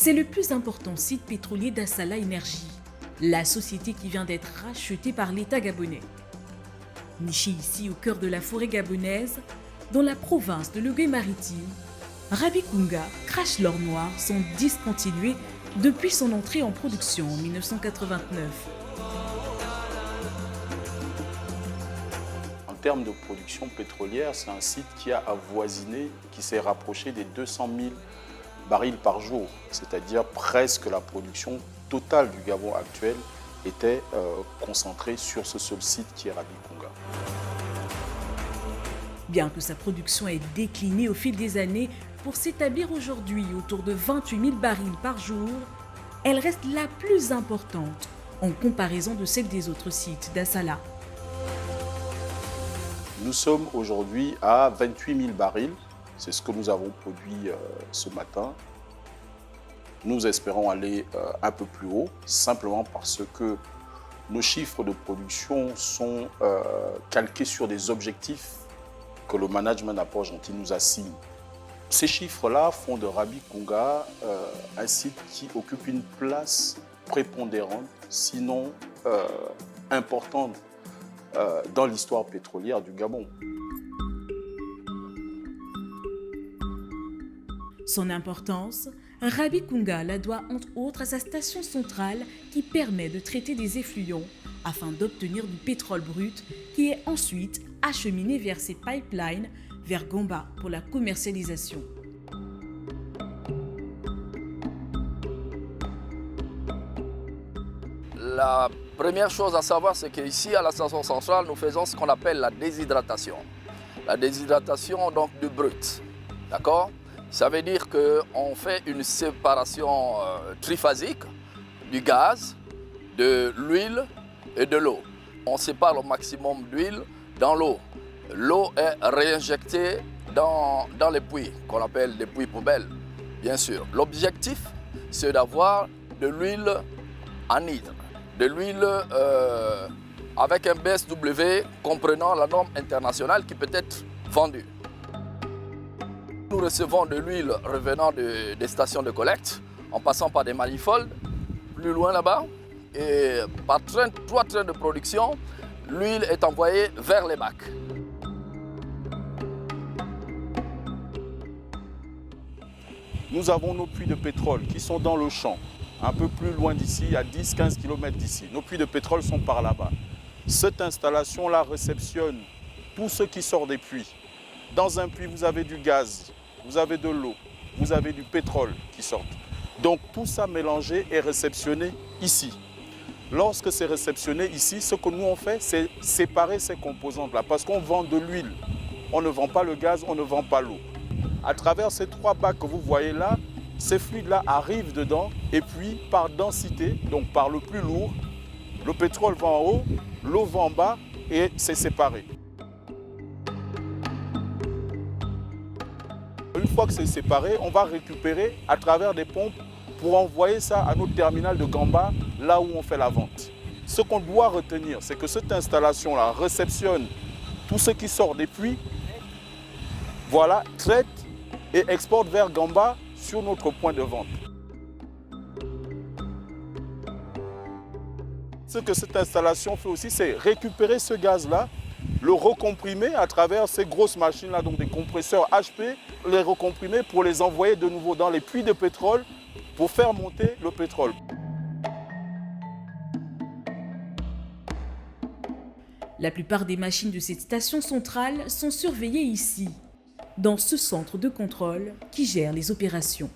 C'est le plus important site pétrolier d'Assala Énergie, la société qui vient d'être rachetée par l'État gabonais. Niché ici au cœur de la forêt gabonaise, dans la province de l'Ogooué-Maritime, Rabikunga crache l'or noir sont discontinués depuis son entrée en production en 1989. En termes de production pétrolière, c'est un site qui a avoisiné, qui s'est rapproché des 200 000 barils par jour, c'est-à-dire presque la production totale du Gabon actuel était concentrée sur ce seul site qui est Rabikunga. Bien que sa production ait décliné au fil des années pour s'établir aujourd'hui autour de 28 000 barils par jour, elle reste la plus importante en comparaison de celle des autres sites d'Assala. Nous sommes aujourd'hui à 28 000 barils, c'est ce que nous avons produit ce matin. Nous espérons aller un peu plus haut, simplement parce que nos chiffres de production sont calqués sur des objectifs que le management Apport-Gentil nous assigne. Ces chiffres-là font de Rabikunga un site qui occupe une place prépondérante, sinon importante, dans l'histoire pétrolière du Gabon. Son importance, Rabikunga la doit entre autres à sa station centrale qui permet de traiter des effluents afin d'obtenir du pétrole brut qui est ensuite acheminé vers ses pipelines vers Gamba pour la commercialisation. La première chose à savoir, c'est qu'ici, à la station centrale, nous faisons ce qu'on appelle la déshydratation. La déshydratation donc du brut, d'accord? Ça veut dire qu'on fait une séparation triphasique du gaz, de l'huile et de l'eau. On sépare au maximum d'huile dans l'eau. L'eau est réinjectée dans les puits, qu'on appelle des puits poubelles, bien sûr. L'objectif, c'est d'avoir de l'huile anhydre, de l'huile avec un BSW comprenant la norme internationale qui peut être vendue. Nous recevons de l'huile revenant des stations de collecte, en passant par des manifolds, plus loin là-bas, et par 3 trains de production, l'huile est envoyée vers les bacs. Nous avons nos puits de pétrole qui sont dans le champ, un peu plus loin d'ici, à 10-15 km d'ici. Nos puits de pétrole sont par là-bas. Cette installation-là réceptionne tout ce qui sort des puits. Dans un puits, vous avez du gaz, vous avez de l'eau, vous avez du pétrole qui sortent. Donc tout ça mélangé est réceptionné ici. Lorsque c'est réceptionné ici, ce que nous on fait, c'est séparer ces composantes-là. Parce qu'on vend de l'huile, on ne vend pas le gaz, on ne vend pas l'eau. À travers ces 3 bacs que vous voyez là, ces fluides-là arrivent dedans et puis par densité, donc par le plus lourd, le pétrole va en haut, l'eau va en bas et c'est séparé. Une fois que c'est séparé, on va récupérer à travers des pompes pour envoyer ça à notre terminal de Gamba, là où on fait la vente. Ce qu'on doit retenir, c'est que cette installation-là réceptionne tout ce qui sort des puits, voilà, traite et exporte vers Gamba sur notre point de vente. Ce que cette installation fait aussi, c'est récupérer ce gaz-là, le recomprimer à travers ces grosses machines-là, donc des compresseurs HP, les recomprimer pour les envoyer de nouveau dans les puits de pétrole pour faire monter le pétrole. La plupart des machines de cette station centrale sont surveillées ici, dans ce centre de contrôle qui gère les opérations.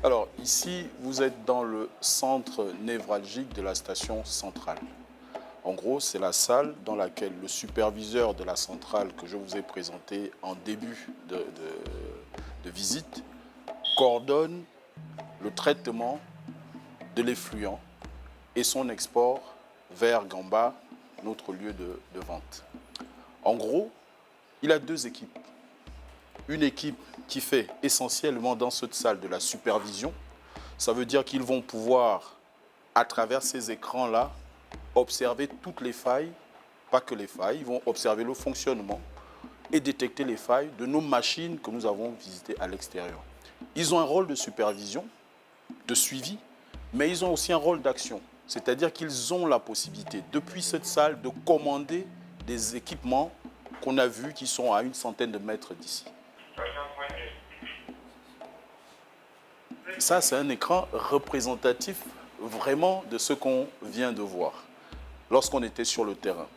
Alors ici, vous êtes dans le centre névralgique de la station centrale. En gros, c'est la salle dans laquelle le superviseur de la centrale que je vous ai présenté en début de visite coordonne le traitement de l'effluent et son export vers Gamba, notre lieu de vente. En gros, il a 2 équipes. Une équipe qui fait essentiellement dans cette salle de la supervision. Ça veut dire qu'ils vont pouvoir, à travers ces écrans-là, observer toutes les failles pas que les failles, ils vont observer le fonctionnement et détecter les failles de nos machines que nous avons visitées à l'extérieur. Ils ont un rôle de supervision, de suivi, mais ils ont aussi un rôle d'action. C'est-à-dire qu'ils ont la possibilité, depuis cette salle, de commander des équipements qu'on a vus qui sont à une centaine de mètres d'ici. Ça, c'est un écran représentatif vraiment de ce qu'on vient de voir lorsqu'on était sur le terrain.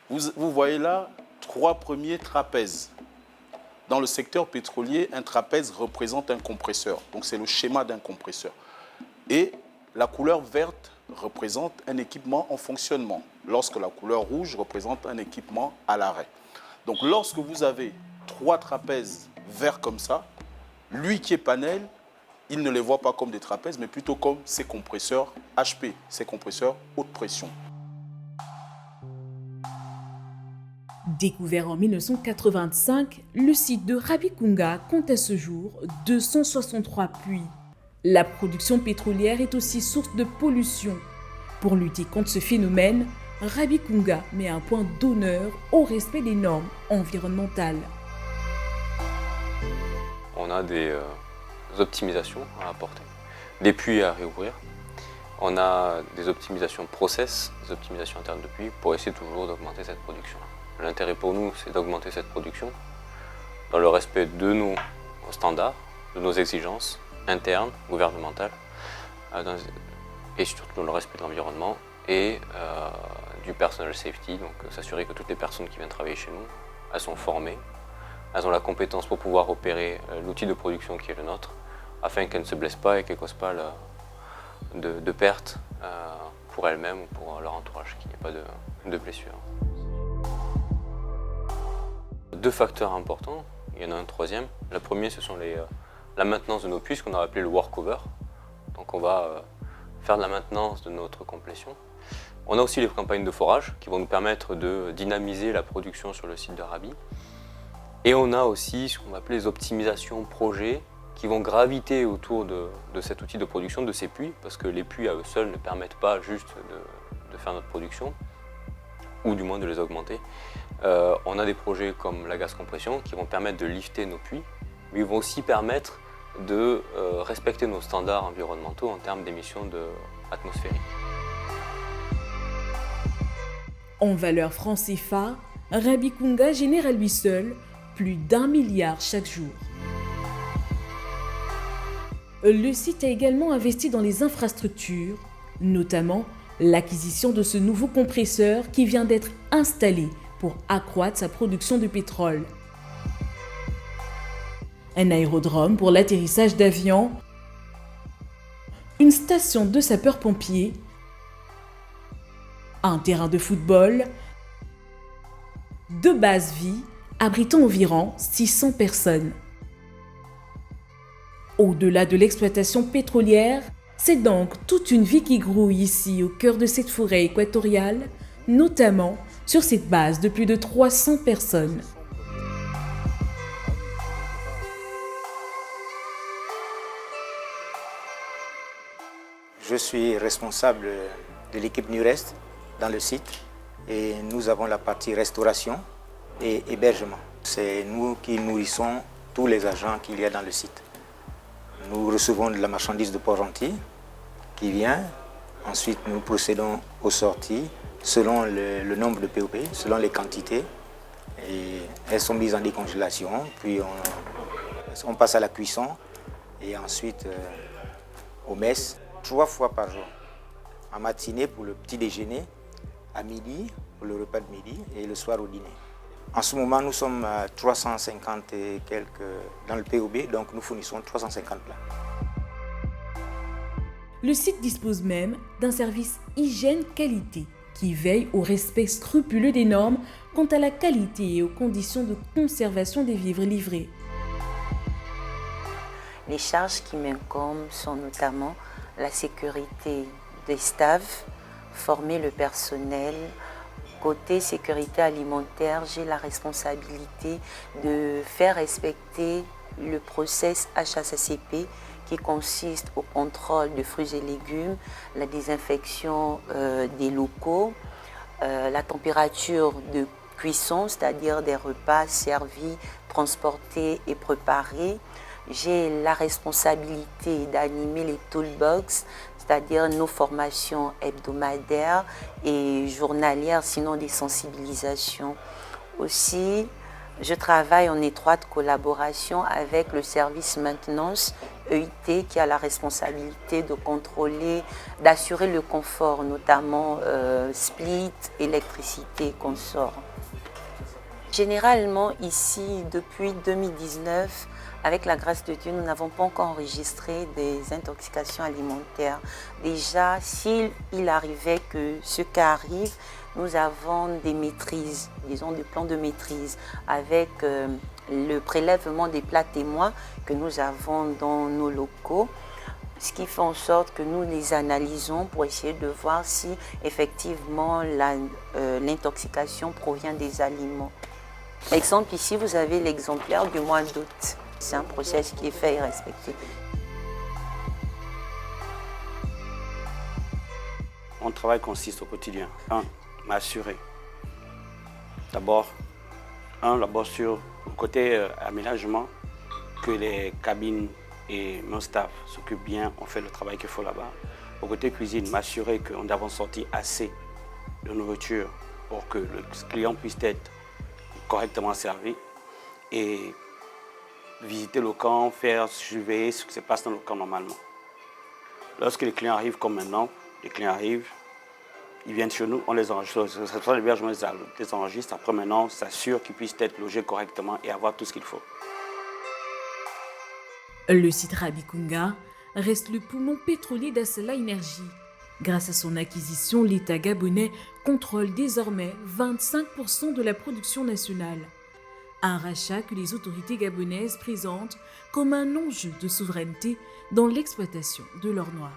Vous voyez là 3 premiers trapèzes. Dans le secteur pétrolier, un trapèze représente un compresseur. Donc, c'est le schéma d'un compresseur. Et la couleur verte représente un équipement en fonctionnement, lorsque la couleur rouge représente un équipement à l'arrêt. Donc, lorsque vous avez 3 trapèzes verts comme ça, lui qui est panel, il ne les voit pas comme des trapèzes, mais plutôt comme ces compresseurs HP, ces compresseurs haute pression. Découvert en 1985, le site de Rabikunga compte à ce jour 263 puits. La production pétrolière est aussi source de pollution. Pour lutter contre ce phénomène, Rabikunga met un point d'honneur au respect des normes environnementales. On a des optimisations à apporter, des puits à réouvrir. On a des optimisations process, des optimisations internes de puits pour essayer toujours d'augmenter cette production. L'intérêt pour nous, c'est d'augmenter cette production dans le respect de nos standards, de nos exigences internes, gouvernementales, et surtout dans le respect de l'environnement et du personal safety, donc s'assurer que toutes les personnes qui viennent travailler chez nous, elles sont formées, elles ont la compétence pour pouvoir opérer l'outil de production qui est le nôtre, afin qu'elles ne se blessent pas et qu'elles ne causent pas de pertes pour elles-mêmes ou pour leur entourage, qu'il n'y ait pas de blessures. 2 facteurs importants, il y en a un troisième. Le premier, ce sont la maintenance de nos puits, ce qu'on a appelé le workover. Donc on va faire de la maintenance de notre complétion. On a aussi les campagnes de forage qui vont nous permettre de dynamiser la production sur le site de Rabi. Et on a aussi ce qu'on va appeler les optimisations projets qui vont graviter autour de cet outil de production, de ces puits, parce que les puits à eux seuls ne permettent pas juste de faire notre production, ou du moins de les augmenter. On a des projets comme la gaz compression qui vont permettre de lifter nos puits, mais ils vont aussi permettre de respecter nos standards environnementaux en termes d'émissions atmosphériques. En valeur franc CFA, Rabikunga génère à lui seul plus d'1 milliard chaque jour. Le site a également investi dans les infrastructures, notamment l'acquisition de ce nouveau compresseur qui vient d'être installé pour accroître sa production de pétrole. Un aérodrome pour l'atterrissage d'avions, une station de sapeurs-pompiers, un terrain de football, 2 bases vie abritant environ 600 personnes. Au-delà de l'exploitation pétrolière, c'est donc toute une vie qui grouille ici au cœur de cette forêt équatoriale, notamment sur cette base de plus de 300 personnes. Je suis responsable de l'équipe NUREST dans le site et nous avons la partie restauration et hébergement. C'est nous qui nourrissons tous les agents qu'il y a dans le site. Nous recevons de la marchandise de Port-Gentil qui vient. Ensuite, nous procédons aux sorties selon le nombre de POP, selon les quantités. Et elles sont mises en décongélation, puis on passe à la cuisson et ensuite aux messes 3 fois par jour. En matinée pour le petit déjeuner, à midi pour le repas de midi et le soir au dîner. En ce moment, nous sommes à 350 et quelques dans le POB, donc nous fournissons 350 plats. Le site dispose même d'un service hygiène-qualité qui veille au respect scrupuleux des normes quant à la qualité et aux conditions de conservation des vivres livrés. Les charges qui m'incombent sont notamment la sécurité des staffs, former le personnel. Côté sécurité alimentaire, j'ai la responsabilité de faire respecter le process HACCP qui consiste au contrôle de fruits et légumes, la désinfection des locaux, la température de cuisson, c'est-à-dire des repas servis, transportés et préparés. J'ai la responsabilité d'animer les toolbox, c'est-à-dire nos formations hebdomadaires et journalières, sinon des sensibilisations. Aussi, je travaille en étroite collaboration avec le service maintenance EIT qui a la responsabilité de contrôler, d'assurer le confort, notamment split, électricité, consort. Généralement, ici, depuis 2019, avec la grâce de Dieu, nous n'avons pas encore enregistré des intoxications alimentaires. Déjà, s'il arrivait que ce cas arrive, nous avons des maîtrises, disons des plans de maîtrise, avec le prélèvement des plats témoins que nous avons dans nos locaux, ce qui fait en sorte que nous les analysons pour essayer de voir si effectivement l'intoxication provient des aliments. Exemple, ici, vous avez l'exemplaire du mois d'août. C'est un process qui est fait et respecté. Mon travail consiste au quotidien. M'assurer. D'abord sur le côté aménagement, que les cabines et mon staff s'occupent bien, on fait le travail qu'il faut là-bas. Au côté cuisine, m'assurer que nous avons sorti assez de nourriture pour que le client puisse être correctement servi. Et visiter le camp, surveiller ce qui se passe dans le camp normalement. Lorsque les clients arrivent comme maintenant, les clients arrivent, ils viennent chez nous, on les enregistre, ce soit l'hébergement, les enregistre, après maintenant, on s'assure qu'ils puissent être logés correctement et avoir tout ce qu'il faut. Le site Rabikunga reste le poumon pétrolier d'Assala Énergie. Grâce à son acquisition, l'État gabonais contrôle désormais 25% de la production nationale. Un rachat que les autorités gabonaises présentent comme un enjeu de souveraineté dans l'exploitation de l'or noir.